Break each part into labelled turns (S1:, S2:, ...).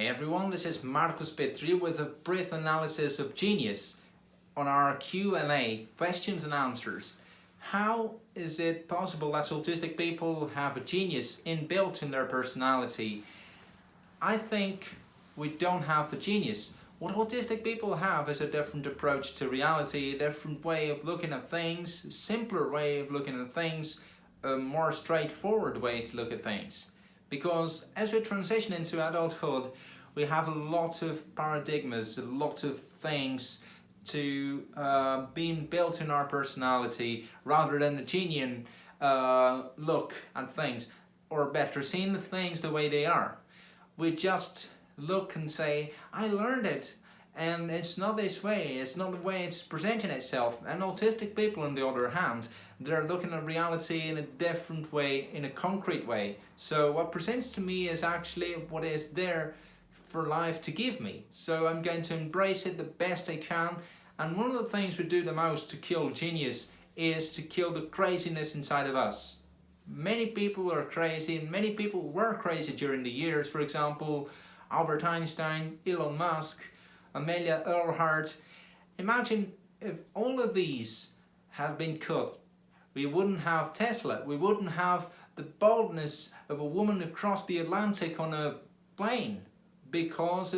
S1: Hey everyone, this is Marcus Petri with a brief analysis of Genius on our Q&A, questions and answers. How is it possible that autistic people have a genius inbuilt in their personality? I think we don't have the genius. What autistic people have is a different approach to reality, a different way of looking at things, a simpler way of looking at things, a more straightforward way to look at things. Because as we transition into adulthood, we have a lot of paradigms, a lot of things to being built in our personality rather than the genuine look at things, or better, seeing the things the way they are. We just look and say, I learned it, and it's not this way, it's not the way it's presenting itself. And autistic people, on the other hand, they're looking at reality in a different way, in a concrete way. So what presents to me is actually what is there for life to give me. So I'm going to embrace it the best I can. And one of the things we do the most to kill genius is to kill the craziness inside of us. Many people are crazy, and many people were crazy during the years. For example, Albert Einstein, Elon Musk, Amelia Earhart. Imagine if all of these had been cut. We wouldn't have Tesla. We wouldn't have the boldness of a woman who crossed the Atlantic on a plane because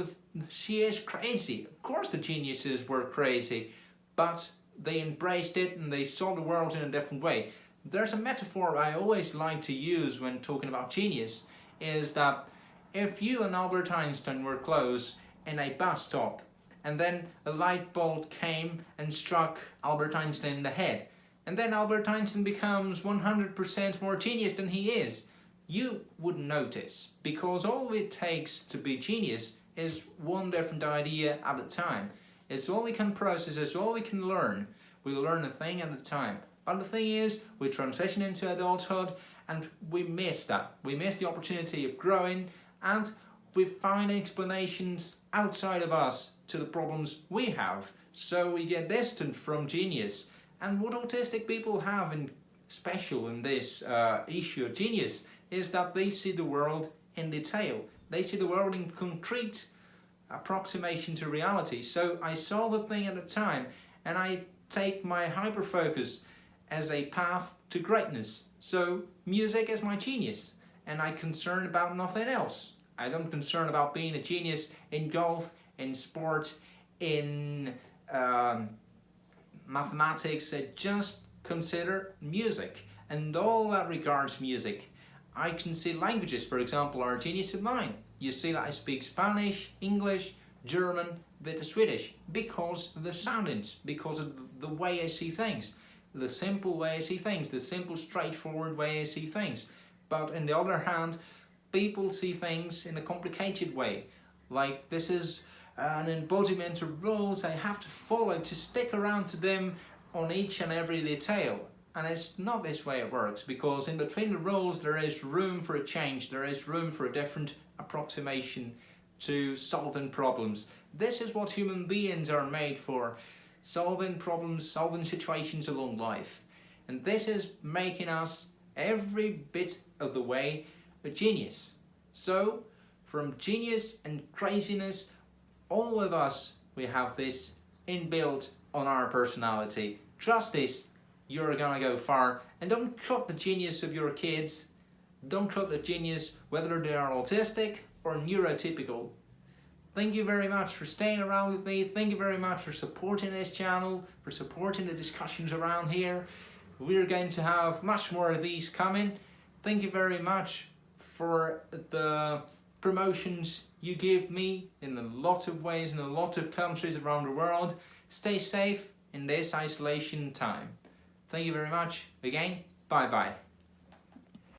S1: she is crazy. Of course the geniuses were crazy, but they embraced it and they saw the world in a different way. There's a metaphor I always like to use when talking about genius, is that if you and Albert Einstein were close in a bus stop, and then a light bulb came and struck Albert Einstein in the head, and then Albert Einstein becomes 100% more genius than he is, you wouldn't notice, because all it takes to be genius is one different idea at a time. It's all we can process, it's all we can learn. We learn a thing at a time. But the thing is, we transition into adulthood and we miss that. We miss the opportunity of growing, and we find explanations outside of us to the problems we have. So we get distant from genius. And what autistic people have in special in this issue of genius is that they see the world in detail. They see the world in concrete approximation to reality. So I solve a thing at a time, and I take my hyper-focus as a path to greatness. So music is my genius, and I concern about nothing else. I don't concern about being a genius in golf, in sport, in mathematics. I just consider music, and all that regards music. I can see languages, for example, are a genius of mine. You see that I speak Spanish, English, German, a bit of Swedish, because of the soundings, because of the way I see things, the simple way I see things, the simple, straightforward way I see things. But on the other hand, people see things in a complicated way. Like, this is an embodiment of rules I have to follow to stick around to them on each and every detail. And it's not this way it works, because in between the rules there is room for a change, there is room for a different approximation to solving problems. This is what human beings are made for, solving problems, solving situations along life. And this is making us every bit of the way a genius. So, from genius and craziness, all of us, we have this inbuilt on our personality. Trust this, you're gonna go far. And don't cut the genius of your kids. Don't cut the genius whether they are autistic or neurotypical. Thank you very much for staying around with me. Thank you very much for supporting this channel, for supporting the discussions around here. We're going to have much more of these coming. Thank you very much for the promotions you give me in a lot of ways, in a lot of countries around the world. Stay safe in this isolation time. Thank you very much. Again, bye bye.